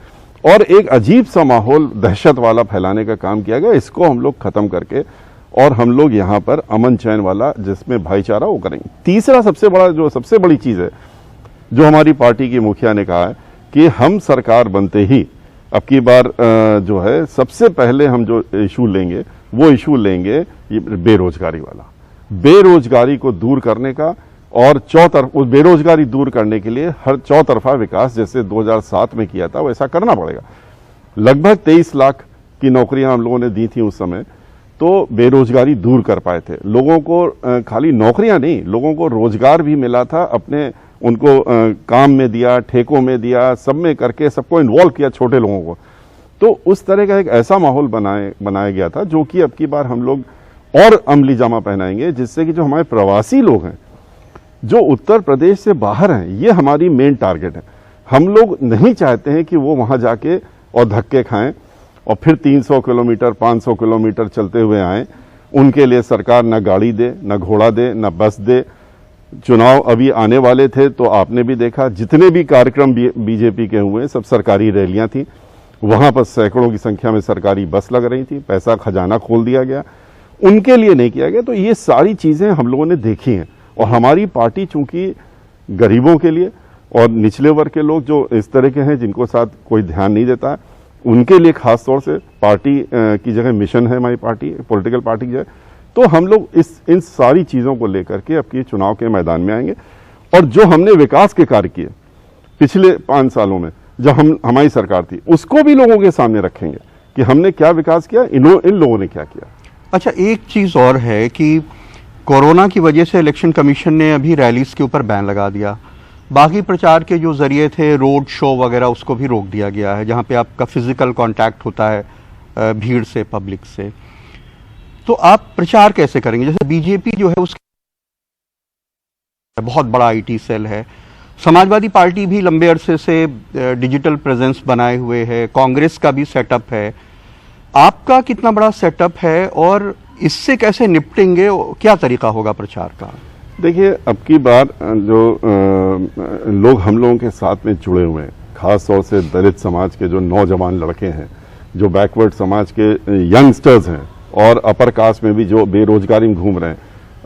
और एक अजीब सा माहौल दहशत वाला फैलाने का काम किया गया। इसको हम लोग खत्म करके और हम लोग यहाँ पर अमन चैन वाला जिसमें भाईचारा वो करेंगे। तीसरा सबसे बड़ी चीज है जो हमारी पार्टी की मुखिया ने कहा है कि हम सरकार बनते ही अब की बार जो है सबसे पहले हम जो इशू लेंगे वो इशू लेंगे बेरोजगारी वाला, बेरोजगारी को दूर करने का और उस बेरोजगारी दूर करने के लिए हर चौतरफा विकास जैसे 2007 में किया था वैसा करना पड़ेगा। लगभग 23 लाख की नौकरियां हम लोगों ने दी थी उस समय, तो बेरोजगारी दूर कर पाए थे। लोगों को खाली नौकरियां नहीं, लोगों को रोजगार भी मिला था, अपने उनको काम में दिया, ठेकों में दिया, सब में करके सबको इन्वॉल्व किया, छोटे लोगों को। तो उस तरह का एक ऐसा माहौल बनाया गया था जो कि अब की बार हम लोग और अमली जामा पहनाएंगे, जिससे कि जो हमारे प्रवासी लोग हैं जो उत्तर प्रदेश से बाहर हैं, ये हमारी मेन टारगेट है। हम लोग नहीं चाहते हैं कि वो वहां जाके और धक्के खाएं और फिर 300 किलोमीटर 500 किलोमीटर चलते हुए आएं। उनके लिए सरकार न गाड़ी दे, न घोड़ा दे, न बस दे। चुनाव अभी आने वाले थे तो आपने भी देखा जितने भी कार्यक्रम बीजेपी के हुए सब सरकारी रैलियां थी, वहां पर सैकड़ों की संख्या में सरकारी बस लग रही थी, पैसा खजाना खोल दिया गया, उनके लिए नहीं किया गया। तो ये सारी चीजें हम लोगों ने देखी हैं और हमारी पार्टी चूंकि गरीबों के लिए और निचले वर्ग के लोग जो इस तरह के हैं जिनको साथ कोई ध्यान नहीं देता, उनके लिए खास तौर से पार्टी की जगह मिशन है हमारी पार्टी, पॉलिटिकल पार्टी की जगह। तो हम लोग इन सारी चीजों को लेकर के अब की चुनाव के मैदान में आएंगे और जो हमने विकास के कार्य किए पिछले 5 सालों में जब हमारी सरकार थी, उसको भी लोगों के सामने रखेंगे कि हमने क्या विकास किया, इन लोगों ने क्या किया। अच्छा, एक चीज और है कि कोरोना की वजह से इलेक्शन कमीशन ने अभी रैलीज के ऊपर बैन लगा दिया, बाकी प्रचार के जो जरिए थे रोड शो वगैरह उसको भी रोक दिया गया है, जहां पे आपका फिजिकल कांटेक्ट होता है भीड़ से, पब्लिक से। तो आप प्रचार कैसे करेंगे? जैसे बीजेपी जो है उसका बहुत बड़ा आईटी सेल है, समाजवादी पार्टी भी लंबे अरसे से डिजिटल प्रेजेंस बनाए हुए है, कांग्रेस का भी सेटअप है, आपका कितना बड़ा सेटअप है और इससे कैसे निपटेंगे? क्या तरीका होगा प्रचार का? देखिए, अब की बार जो लोग हम लोगों के साथ में जुड़े हुए हैं, खास तौर से दलित समाज के जो नौजवान लड़के हैं, जो बैकवर्ड समाज के यंगस्टर्स हैं और अपर कास्ट में भी जो बेरोजगारी में घूम रहे हैं,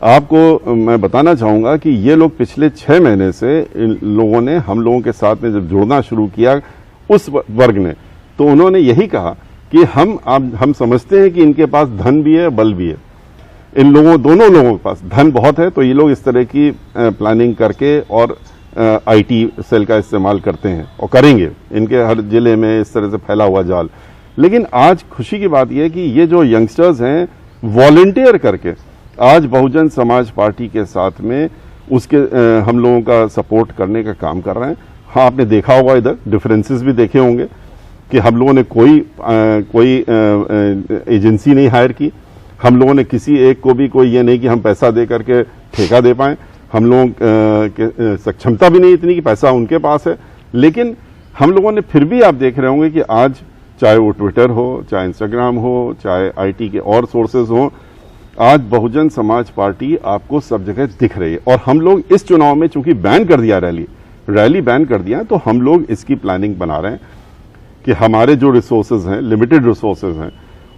आपको मैं बताना चाहूंगा कि ये लोग पिछले 6 महीने से इन लोगों ने हम लोगों के साथ में जब जुड़ना शुरू किया, उस वर्ग ने, तो उन्होंने यही कहा कि हम समझते हैं कि इनके पास धन भी है, बल भी है। इन लोगों, दोनों लोगों के पास धन बहुत है, तो ये लोग इस तरह की प्लानिंग करके और आईटी सेल का इस्तेमाल करते हैं और करेंगे। इनके हर जिले में इस तरह से फैला हुआ जाल। लेकिन आज खुशी की बात यह है कि ये जो यंगस्टर्स हैं वॉलंटियर करके आज बहुजन समाज पार्टी के साथ में उसके हम लोगों का सपोर्ट करने का काम कर रहे हैं। हाँ, आपने देखा होगा इधर डिफरेंसेस भी देखे होंगे कि हम लोगों ने कोई एजेंसी नहीं हायर की, हम लोगों ने किसी एक को भी कोई ये नहीं कि हम पैसा दे करके ठेका दे पाएं, हम लोगों की सक्षमता भी नहीं इतनी कि पैसा उनके पास है। लेकिन हम लोगों ने फिर भी, आप देख रहे होंगे कि आज चाहे वो ट्विटर हो, चाहे इंस्टाग्राम हो, चाहे आईटी के और सोर्सेज हो, आज बहुजन समाज पार्टी आपको सब जगह दिख रही है। और हम लोग इस चुनाव में चूंकि बैन कर दिया, रैली बैन कर दिया, तो हम लोग इसकी प्लानिंग बना रहे हैं कि हमारे जो रिसोर्सेज हैं, लिमिटेड रिसोर्सेज हैं,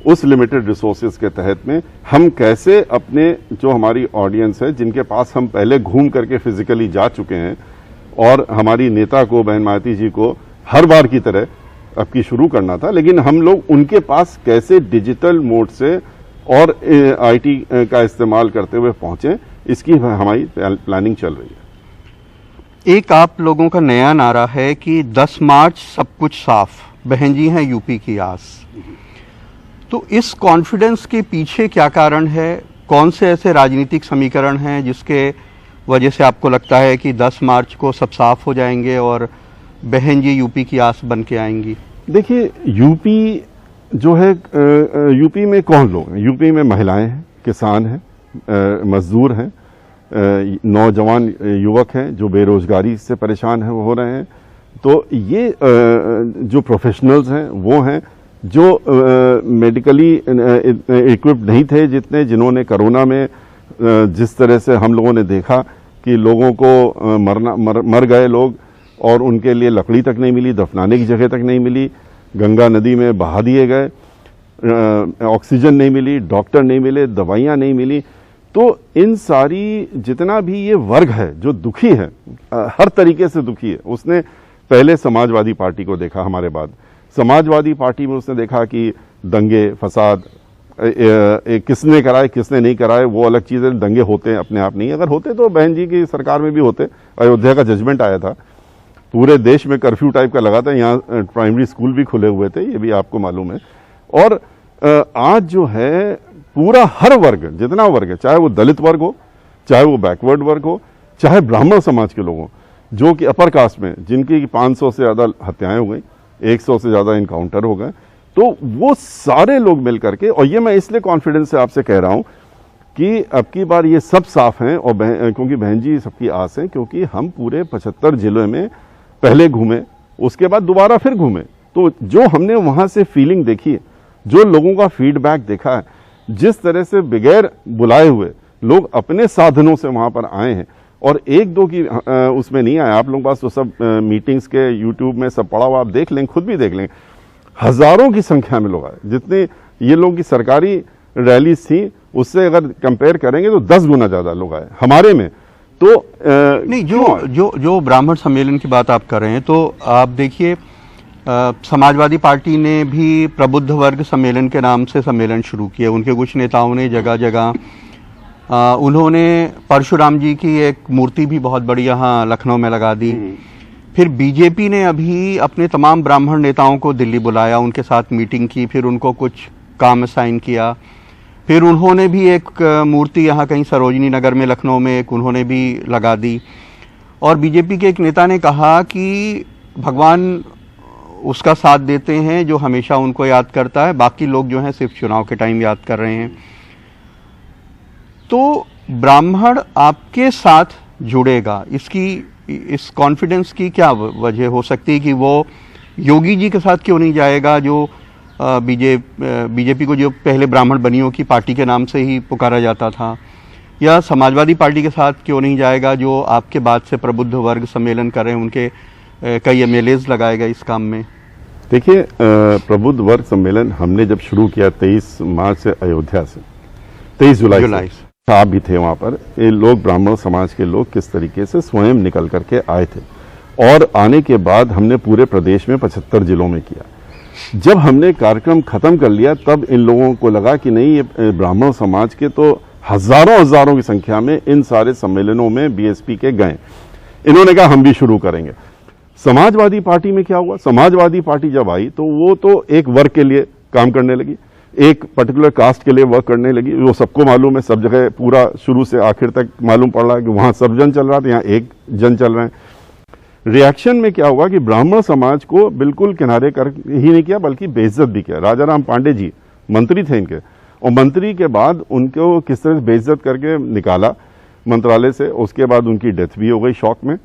उस लिमिटेड रिसोर्सेज के तहत में हम कैसे अपने जो हमारी ऑडियंस है, जिनके पास हम पहले घूम करके फिजिकली जा चुके हैं, और हमारी नेता को, बहन मायावती जी को हर बार की तरह अब की शुरू करना था, लेकिन हम लोग उनके पास कैसे डिजिटल मोड से और आईटी का इस्तेमाल करते हुए पहुंचे, इसकी हमारी प्लानिंग चल रही है। एक आप लोगों का नया नारा है कि 10 मार्च सब कुछ साफ, बहन जी हैं यूपी की आस। तो इस कॉन्फिडेंस के पीछे क्या कारण है? कौन से ऐसे राजनीतिक समीकरण हैं जिसके वजह से आपको लगता है कि 10 मार्च को सब साफ हो जाएंगे और बहन जी यूपी की आस बन के आएंगी? देखिए, यूपी जो है, यूपी में कौन लोग हैं? यूपी में महिलाएं हैं, किसान हैं, मजदूर हैं, नौजवान युवक हैं जो बेरोजगारी से परेशान हो रहे हैं। तो ये जो प्रोफेशनल्स हैं वो हैं जो मेडिकली इक्विप्ड नहीं थे, जिन्होंने कोरोना में जिस तरह से हम लोगों ने देखा कि लोगों को मर गए लोग और उनके लिए लकड़ी तक नहीं मिली, दफनाने की जगह तक नहीं मिली, गंगा नदी में बहा दिए गए, ऑक्सीजन नहीं मिली, डॉक्टर नहीं मिले, दवाइयां नहीं मिली। तो इन सारी जितना भी ये वर्ग है जो दुखी है, हर तरीके से दुखी है। उसने पहले समाजवादी पार्टी को देखा, हमारे बाद समाजवादी पार्टी में उसने देखा कि दंगे फसाद किसने कराए किसने नहीं कराए वो अलग चीज है, दंगे होते हैं अपने आप नहीं, अगर होते तो बहन जी की सरकार में भी होते। अयोध्या का जजमेंट आया था, पूरे देश में कर्फ्यू टाइप का लगा था, यहाँ प्राइमरी स्कूल भी खुले हुए थे, ये भी आपको मालूम है। और आज जो है पूरा हर वर्ग, जितना वर्ग है, चाहे वो दलित वर्ग हो, चाहे वो बैकवर्ड वर्ग हो, चाहे ब्राह्मण समाज के लोग हों, जो कि अपर कास्ट में जिनकी 500 से ज्यादा हत्याएं हो गई, 100 से ज्यादा इनकाउंटर हो गए, तो वो सारे लोग मिलकर के, और ये मैं इसलिए कॉन्फिडेंस से आपसे कह रहा हूं कि अब की बार ये सब साफ हैं, और क्योंकि बहन जी सबकी आस है, क्योंकि हम पूरे 75 जिलों में पहले घूमे, उसके बाद दोबारा फिर घूमे, तो जो हमने वहां से फीलिंग देखी है, जो लोगों का फीडबैक देखा है, जिस तरह से बगैर बुलाए हुए लोग अपने साधनों से वहां पर आए हैं, और एक दो की उसमें नहीं आए, आप लोगों के पास तो सब मीटिंग्स के यूट्यूब में सब पड़ा हुआ, आप देख लेंगे, खुद भी देख लेंगे, हजारों की संख्या में लोग आए। जितने ये लोगों की सरकारी रैलीज थी उससे अगर कंपेयर करेंगे तो 10 गुना ज्यादा लोग आए हमारे में। तो नहीं, जो ब्राह्मण सम्मेलन की बात आप कर रहे हैं, तो आप देखिए समाजवादी पार्टी ने भी प्रबुद्ध वर्ग सम्मेलन के नाम से सम्मेलन शुरू किया। उनके कुछ नेताओं ने जगह जगह उन्होंने परशुराम जी की एक मूर्ति भी बहुत बड़ी यहाँ लखनऊ में लगा दी। फिर बीजेपी ने अभी अपने तमाम ब्राह्मण नेताओं को दिल्ली बुलाया, उनके साथ मीटिंग की, फिर उनको कुछ काम असाइन किया। फिर उन्होंने भी एक मूर्ति यहाँ कहीं सरोजनी नगर में लखनऊ में एक उन्होंने भी लगा दी। और बीजेपी के एक नेता ने कहा कि भगवान उसका साथ देते हैं जो हमेशा उनको याद करता है, बाकी लोग जो हैं सिर्फ चुनाव के टाइम याद कर रहे हैं। तो ब्राह्मण आपके साथ जुड़ेगा, इस कॉन्फिडेंस की क्या वजह हो सकती है कि वो योगी जी के साथ क्यों नहीं जाएगा, जो बीजेपी को जो पहले ब्राह्मण बनियों की पार्टी के नाम से ही पुकारा जाता था, या समाजवादी पार्टी के साथ क्यों नहीं जाएगा जो आपके बाद से प्रबुद्ध वर्ग सम्मेलन कर रहे हैं, उनके कई एमएलएज लगाएगा इस काम में? देखिए, प्रबुद्ध वर्ग सम्मेलन हमने जब शुरू किया 23 मार्च से अयोध्या से, 23 जुलाई से आप भी थे वहां पर, ये लोग ब्राह्मण समाज के लोग किस तरीके से स्वयं निकल करके आए थे, और आने के बाद हमने पूरे प्रदेश में 75 जिलों में किया। जब हमने कार्यक्रम खत्म कर लिया तब इन लोगों को लगा कि नहीं, ये ब्राह्मण समाज के तो हजारों की संख्या में इन सारे सम्मेलनों में बीएसपी के गए। इन्होंने कहा हम भी शुरू करेंगे। समाजवादी पार्टी में क्या हुआ, समाजवादी पार्टी जब आई तो वो तो एक वर्ग के लिए काम करने लगी, एक पर्टिकुलर कास्ट के लिए वर्क करने लगी। वो सबको मालूम है, सब जगह पूरा शुरू से आखिर तक मालूम पड़ रहा है कि वहां सब जन चल रहा था, यहाँ एक जन चल रहे हैं। रिएक्शन में क्या हुआ कि ब्राह्मण समाज को बिल्कुल किनारे कर ही नहीं किया, बल्कि बेइज्जत भी किया। राजा राम पांडे जी मंत्री थे इनके, और मंत्री के बाद उनको किस तरह बेइज्जत करके निकाला मंत्रालय से, उसके बाद उनकी डेथ भी हो गई शौक में।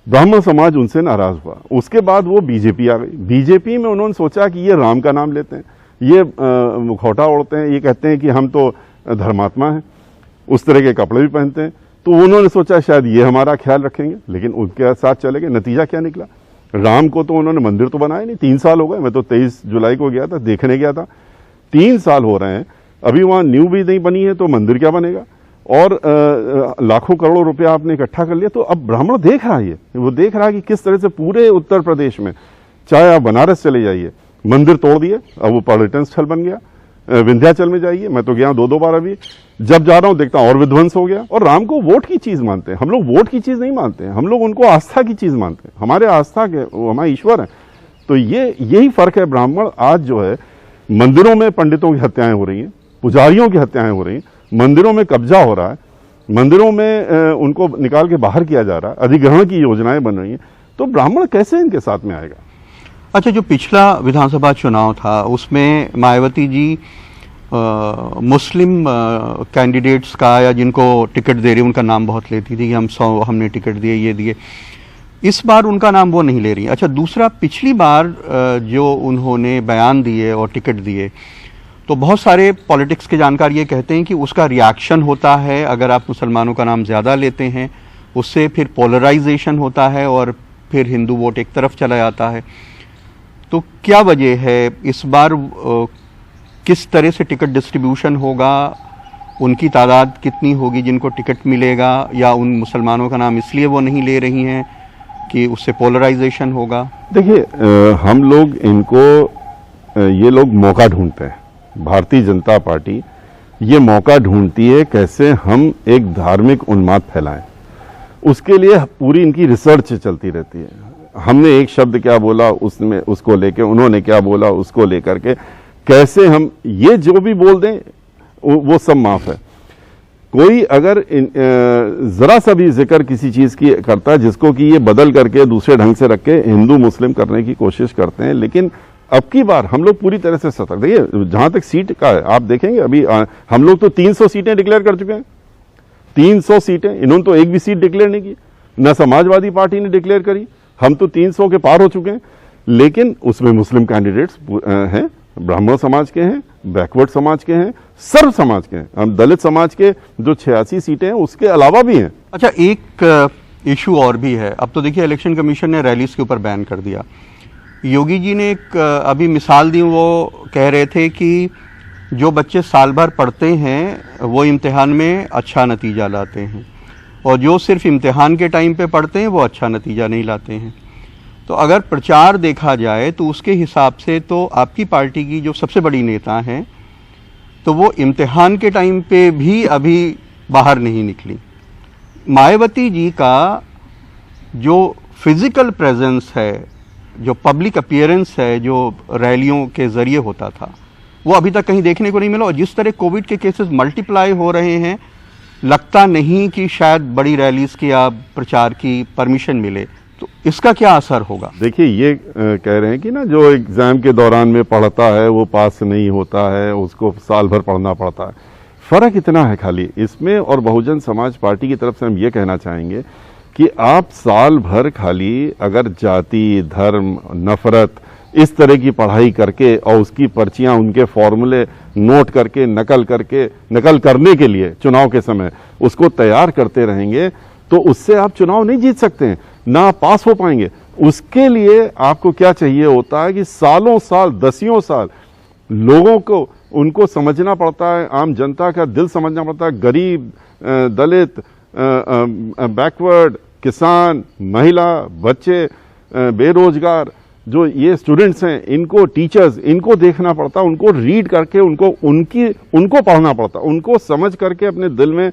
ब्राह्मण समाज उनसे नाराज हुआ। उसके बाद वो बीजेपी आ गई। बीजेपी में उन्होंने सोचा कि ये राम का नाम लेते हैं, ये मुखौटा ओढ़ते हैं, ये कहते हैं कि हम तो धर्मात्मा हैं, उस तरह के कपड़े भी पहनते हैं, तो उन्होंने सोचा शायद ये हमारा ख्याल रखेंगे, लेकिन उनके साथ चले गए। नतीजा क्या निकला, राम को तो उन्होंने मंदिर तो बनाया नहीं। 3 साल हो गए, मैं तो 23 जुलाई को गया था, देखने गया था, 3 साल हो रहे हैं, अभी वहां न्यू भी नहीं बनी है तो मंदिर क्या बनेगा। और लाखों करोड़ों रुपया आपने इकट्ठा कर लिया। तो अब ब्राह्मण देख रहा है, वो देख रहा है कि किस तरह से पूरे उत्तर प्रदेश में, चाहे आप बनारस चले जाइए, मंदिर तोड़ दिए, अब वो पर्यटन स्थल बन गया। विंध्याचल में जाइए, मैं तो गया 2 बार, अभी जब जा रहा हूं देखता हूं और विध्वंस हो गया। और राम को वोट की चीज मानते हैं, हम लोग वोट की चीज नहीं मानते हैं, हम लोग उनको आस्था की चीज मानते हैं। हमारे आस्था के वो हमारे ईश्वर है। तो यही फर्क है। ब्राह्मण आज जो है मंदिरों में पंडितों की हत्याएं हो रही हैं, पुजारियों की हत्याएं हो रही हैं, मंदिरों में कब्जा हो रहा है, मंदिरों में उनको निकाल के बाहर किया जा रहा है, अधिग्रहण की योजनाएं बन रही हैं, तो ब्राह्मण कैसे इनके साथ में आएगा? अच्छा, जो पिछला विधानसभा चुनाव था उसमें मायावती जी मुस्लिम कैंडिडेट्स का या जिनको टिकट दे रही उनका नाम बहुत लेती थी कि हमने टिकट दिए, ये दिए। इस बार उनका नाम वो नहीं ले रही। अच्छा, दूसरा, पिछली बार जो उन्होंने बयान दिए और टिकट दिए तो बहुत सारे पॉलिटिक्स के जानकार ये कहते हैं कि उसका रिएक्शन होता है, अगर आप मुसलमानों का नाम ज़्यादा लेते हैं उससे फिर पोलराइजेशन होता है और फिर हिंदू वोट एक तरफ चला जाता है। तो क्या वजह है इस बार, किस तरह से टिकट डिस्ट्रीब्यूशन होगा, उनकी तादाद कितनी होगी जिनको टिकट मिलेगा, या उन मुसलमानों का नाम इसलिए वो नहीं ले रही हैं कि उससे पोलराइजेशन होगा? देखिए, हम लोग इनको ये लोग मौका ढूंढते हैं, भारतीय जनता पार्टी ये मौका ढूंढती है कैसे हम एक धार्मिक उन्माद फैलाएं, उसके लिए पूरी इनकी रिसर्च चलती रहती है। हमने एक शब्द क्या बोला उसमें उसको लेके, उन्होंने क्या बोला उसको लेकर के, कैसे हम ये जो भी बोल दें वो सब माफ है। कोई अगर जरा सा भी जिक्र किसी चीज की करता है जिसको कि ये बदल करके दूसरे ढंग से रख के हिंदू मुस्लिम करने की कोशिश करते हैं, लेकिन अब की बार हम लोग पूरी तरह से सतर्क। देखिए, जहां तक सीट का है आप देखेंगे, अभी हम लोग तो 300 सीटें डिक्लेयर कर चुके हैं, 300 सीटें। इन्होंने तो एक भी सीट डिक्लेयर नहीं की, न समाजवादी पार्टी ने डिक्लेयर करी, हम तो 300 के पार हो चुके हैं। लेकिन उसमें मुस्लिम कैंडिडेट्स हैं, ब्राह्मण समाज के हैं, बैकवर्ड समाज के हैं, सर्व समाज के हैं, हम दलित समाज के जो 86 सीटें हैं उसके अलावा भी हैं। अच्छा, एक इशू और भी है। अब तो देखिए, इलेक्शन कमीशन ने रैलीज के ऊपर बैन कर दिया। योगी जी ने एक अभी मिसाल दी, वो कह रहे थे कि जो बच्चे साल भर पढ़ते हैं वो इम्तिहान में अच्छा नतीजा लाते हैं, और जो सिर्फ इम्तिहान के टाइम पे पढ़ते हैं वो अच्छा नतीजा नहीं लाते हैं। तो अगर प्रचार देखा जाए तो उसके हिसाब से तो आपकी पार्टी की जो सबसे बड़ी नेता हैं तो वो इम्तिहान के टाइम पे भी अभी बाहर नहीं निकली। मायावती जी का जो फिजिकल प्रेजेंस है, जो पब्लिक अपीयरेंस है, जो रैलियों के जरिए होता था, वो अभी तक कहीं देखने को नहीं मिला। और जिस तरह कोविड के केसेस मल्टीप्लाई हो रहे हैं, लगता नहीं कि शायद बड़ी रैलीज की या प्रचार की परमिशन मिले। तो इसका क्या असर होगा? देखिए, ये कह रहे हैं कि ना जो एग्जाम के दौरान में पढ़ता है वो पास नहीं होता है, उसको साल भर पढ़ना पड़ता है। फर्क इतना है खाली इसमें और बहुजन समाज पार्टी की तरफ से हम ये कहना चाहेंगे कि आप साल भर खाली अगर जाति, धर्म, नफरत इस तरह की पढ़ाई करके और उसकी पर्चियां, उनके फॉर्मूले नोट करके नकल करने के लिए चुनाव के समय उसको तैयार करते रहेंगे तो उससे आप चुनाव नहीं जीत सकते हैं, ना पास हो पाएंगे। उसके लिए आपको क्या चाहिए होता है कि सालों साल, दसियों साल लोगों को उनको समझना पड़ता है, आम जनता का दिल समझना पड़ता है, गरीब, दलित, बैकवर्ड, किसान, महिला, बच्चे, बेरोजगार, जो ये स्टूडेंट्स हैं, इनको, टीचर्स, इनको देखना पड़ता, उनको रीड करके उनको पढ़ना पड़ता, उनको समझ करके अपने दिल में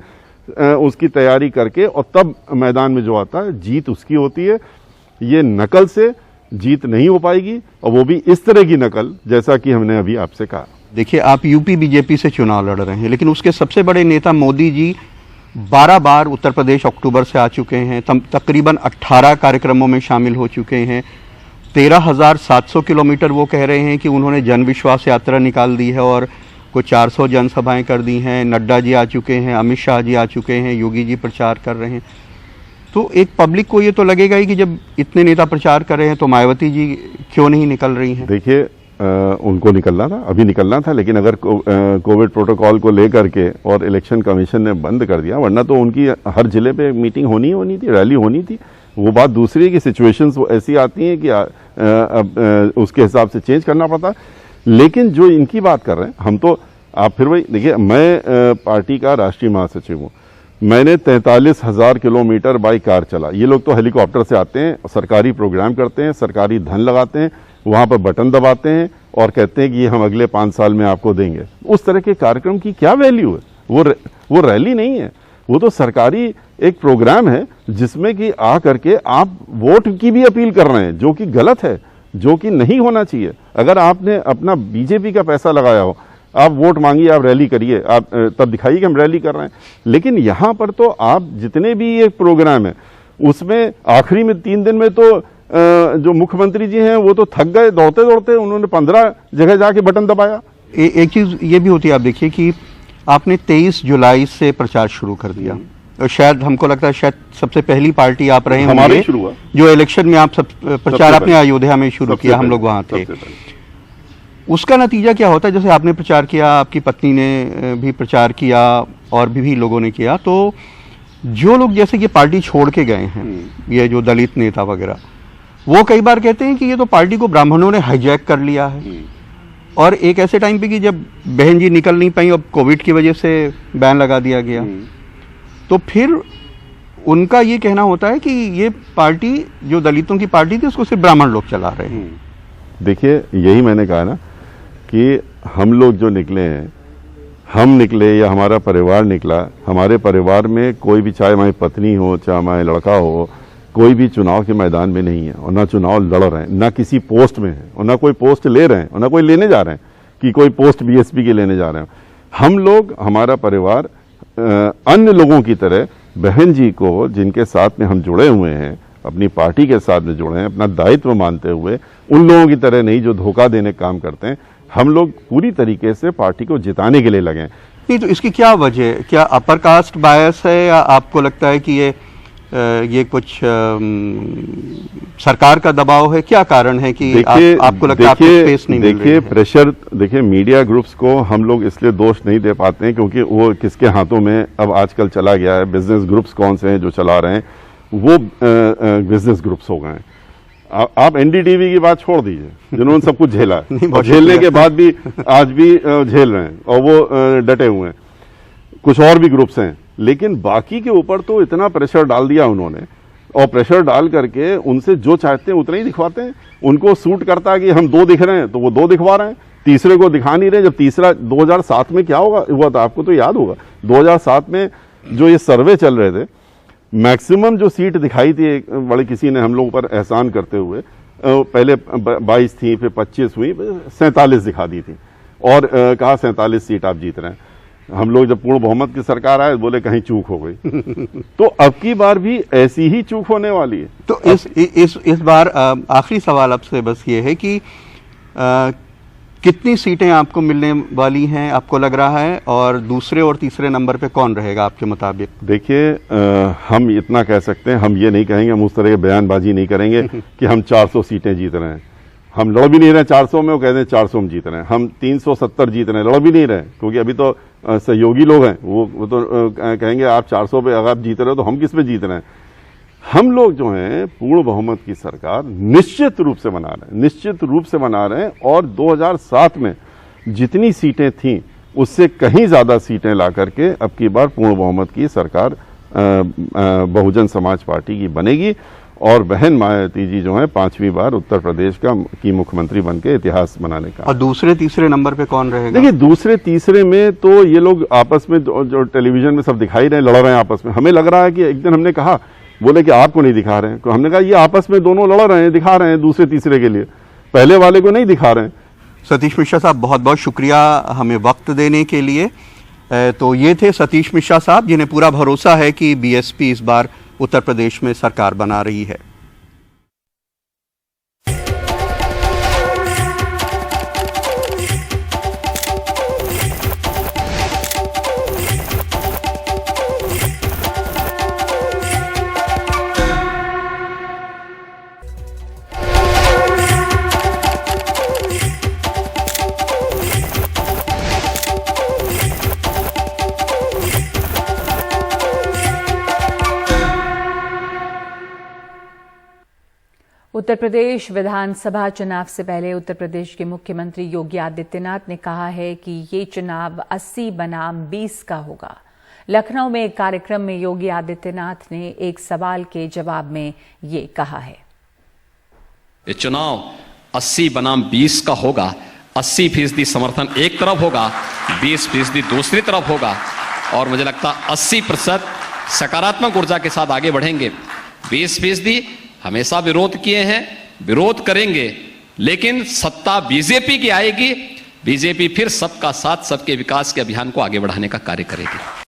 उसकी तैयारी करके, और तब मैदान में जो आता है जीत उसकी होती है। ये नकल से जीत नहीं हो पाएगी, और वो भी इस तरह की नकल जैसा कि हमने अभी आपसे कहा। देखिए, आप यूपी बीजेपी से चुनाव लड़ रहे हैं, लेकिन उसके सबसे बड़े नेता मोदी जी 12 बार उत्तर प्रदेश अक्टूबर से आ चुके हैं, तकरीबन 18 कार्यक्रमों में शामिल हो चुके हैं। 13,700 किलोमीटर वो कह रहे हैं कि उन्होंने जन विश्वास यात्रा निकाल दी है और कुछ 400 जनसभाएं कर दी हैं। नड्डा जी आ चुके हैं, अमित शाह जी आ चुके हैं, योगी जी प्रचार कर रहे हैं। तो एक पब्लिक को ये तो लगेगा ही कि जब इतने नेता प्रचार कर रहे हैं तो मायावती जी क्यों नहीं निकल रही हैं? देखिए, उनको निकलना था, अभी निकलना था, लेकिन अगर कोविड प्रोटोकॉल को लेकर के और इलेक्शन कमीशन ने बंद कर दिया, वरना तो उनकी हर जिले पे मीटिंग होनी थी, रैली होनी थी। वो बात दूसरी है कि सिचुएशंस वो ऐसी आती हैं कि उसके हिसाब से चेंज करना पड़ता है। लेकिन जो इनकी बात कर रहे हैं, हम तो, आप फिर वही देखिए, मैं पार्टी का राष्ट्रीय महासचिव हूँ, मैंने 43,000 किलोमीटर बाई कार चला। ये लोग तो हेलीकॉप्टर से आते हैं, सरकारी प्रोग्राम करते हैं, सरकारी धन लगाते हैं, वहां पर बटन दबाते हैं और कहते हैं कि ये हम अगले 5 साल में आपको देंगे। उस तरह के कार्यक्रम की क्या वैल्यू है? वो रैली नहीं है, वो तो सरकारी एक प्रोग्राम है जिसमें कि आ करके आप वोट की भी अपील कर रहे हैं, जो कि गलत है, जो कि नहीं होना चाहिए। अगर आपने अपना बीजेपी का पैसा लगाया हो, आप वोट मांगिए, आप रैली करिए, आप तब दिखाइए कि हम रैली कर रहे हैं। लेकिन यहां पर तो आप जितने भी ये प्रोग्राम है उसमें आखिरी में 3 दिन में तो जो मुख्यमंत्री जी हैं वो तो थक गए दौड़ते दौड़ते, उन्होंने 15 जगह जाके बटन दबाया। एक चीज ये भी होती है, आप देखिए कि आपने 23 जुलाई से प्रचार शुरू कर दिया और शायद हमको लगता है शायद सबसे पहली पार्टी आप रहे हमारे होंगे शुरू हुआ जो इलेक्शन में आप प्रचार अपने अयोध्या में शुरू किया, हम लोग वहां थे। उसका नतीजा क्या होता है? जैसे आपने प्रचार किया, आपकी पत्नी ने भी प्रचार किया और भी लोगों ने किया, तो जो लोग जैसे ये पार्टी छोड़ के गए हैं, ये जो दलित नेता वगैरह, वो कई बार कहते हैं कि ये तो पार्टी को ब्राह्मणों ने हाईजैक कर लिया है। और एक ऐसे टाइम पे कि जब बहन जी निकल नहीं पाई, अब कोविड की वजह से बैन लगा दिया गया, तो फिर उनका ये कहना होता है कि ये पार्टी जो दलितों की पार्टी थी उसको सिर्फ ब्राह्मण लोग चला रहे हैं। देखिए, यही मैंने कहा ना कि हम लोग जो निकले हैं, हम निकले या हमारा परिवार निकला, हमारे परिवार में कोई भी, चाहे हमारी पत्नी हो चाहे हमारा लड़का हो, कोई भी चुनाव के मैदान में नहीं है और ना चुनाव लड़ रहे हैं, ना किसी पोस्ट में है और ना कोई पोस्ट ले रहे हैं और ना कोई लेने जा रहे हैं कि कोई पोस्ट बीएसपी के लेने जा रहे हैं। हम लोग, हमारा परिवार अन्य लोगों की तरह बहन जी को, जिनके साथ में हम जुड़े हुए हैं, अपनी पार्टी के साथ में जुड़े हैं, अपना दायित्व मानते हुए, उन लोगों की तरह नहीं जो धोखा देने का काम करते हैं। हम लोग पूरी तरीके से पार्टी को जिताने के लिए लगे हैं। नहीं, तो इसकी क्या वजह है? क्या अपर कास्ट बायस है या आपको लगता है कि ये कुछ सरकार का दबाव है? क्या कारण है कि आपको लगता है आपको स्पेस नहीं मिल रही है? प्रेशर, देखिए, मीडिया ग्रुप्स को हम लोग इसलिए दोष नहीं दे पाते हैं क्योंकि वो किसके हाथों में अब आजकल चला गया है। बिजनेस ग्रुप्स कौन से हैं जो चला रहे हैं, वो बिजनेस ग्रुप्स हो गए हैं। आप एनडीटीवी की बात छोड़ दीजिए, जिन्होंने सब कुछ झेला है और झेलने के बाद भी आज भी झेल रहे हैं और वो डटे हुए हैं। कुछ और भी ग्रुप्स हैं, लेकिन बाकी के ऊपर तो इतना प्रेशर डाल दिया उन्होंने, और प्रेशर डाल करके उनसे जो चाहते हैं उतना ही दिखवाते हैं। उनको सूट करता है कि हम 2 दिख रहे हैं तो वो 2 दिखवा रहे हैं, तीसरे को दिखा नहीं रहे। जब तीसरा 2007 में क्या हुआ था आपको तो याद होगा। 2007 में जो ये सर्वे चल रहे थे, मैक्सिमम जो सीट दिखाई थी, बड़े किसी ने हम लोग पर एहसान करते हुए, पहले 22 थी, फिर 25 हुई, 47 दिखा दी थी और कहा 47 सीट आप जीत रहे हैं। हम लोग जब पूर्ण बहुमत की सरकार आए, बोले कहीं चूक हो गई। तो अब की बार भी ऐसी ही चूक होने वाली है। तो इस बार आखिरी सवाल आपसे बस ये है कि कितनी सीटें आपको मिलने वाली हैं आपको लग रहा है, और दूसरे और तीसरे नंबर पे कौन रहेगा आपके मुताबिक? देखिए, हम इतना कह सकते हैं, हम ये नहीं कहेंगे, हम उस तरह की बयानबाजी नहीं करेंगे कि हम 400 सीटें जीत रहे हैं। हम लड़ भी नहीं रहे 400 में, वो कहते हैं 400 में जीत रहे हैं। हम 370 जीत रहे हैं, लड़ भी नहीं रहे, क्योंकि अभी तो सहयोगी लोग हैं, वो तो कहेंगे आप 400 पे अगर आप जीत रहे हो तो हम किस पे जीत रहे हैं। हम लोग जो हैं पूर्ण बहुमत की सरकार निश्चित रूप से बना रहे हैं, निश्चित रूप से बना रहे हैं, और 2007 में जितनी सीटें थीं उससे कहीं ज्यादा सीटें ला करके अब की बार पूर्ण बहुमत की सरकार बहुजन समाज पार्टी की बनेगी, और बहन मायावती जी जो है 5वीं बार उत्तर प्रदेश की मुख्यमंत्री बनके इतिहास बनाने का। और दूसरे तीसरे नंबर पे कौन रहेगा? देखिए, दूसरे तीसरे में तो ये लोग आपस में जो टेलीविजन में सब दिखाई रहे, लड़ रहे हैं आपस में। हमें लग रहा है कि एक दिन हमने कहा, बोले कि आपको नहीं दिखा रहे हैं, तो हमने कहा ये आपस में दोनों लड़ रहे हैं, दिखा रहे हैं दूसरे तीसरे के लिए, पहले वाले को नहीं दिखा रहे हैं। सतीश मिश्रा साहब, बहुत बहुत शुक्रिया हमें वक्त देने के लिए। तो ये थे सतीश मिश्रा साहब, जिन्हें पूरा भरोसा है कि बीएसपी इस बार उत्तर प्रदेश में सरकार बना रही है। उत्तर प्रदेश विधानसभा चुनाव से पहले उत्तर प्रदेश के मुख्यमंत्री योगी आदित्यनाथ ने कहा है कि ये चुनाव 80 बनाम 20 का होगा। लखनऊ में एक कार्यक्रम में योगी आदित्यनाथ ने एक सवाल के जवाब में ये कहा है। ये चुनाव 80 बनाम 20 का होगा। 80% समर्थन एक तरफ होगा, 20% दूसरी तरफ होगा, और मुझे लगता 80% सकारात्मक ऊर्जा के साथ आगे बढ़ेंगे। 20% हमेशा विरोध किए हैं, विरोध करेंगे, लेकिन सत्ता बीजेपी की आएगी। बीजेपी फिर सबका साथ सबके विकास के अभियान को आगे बढ़ाने का कार्य करेगी।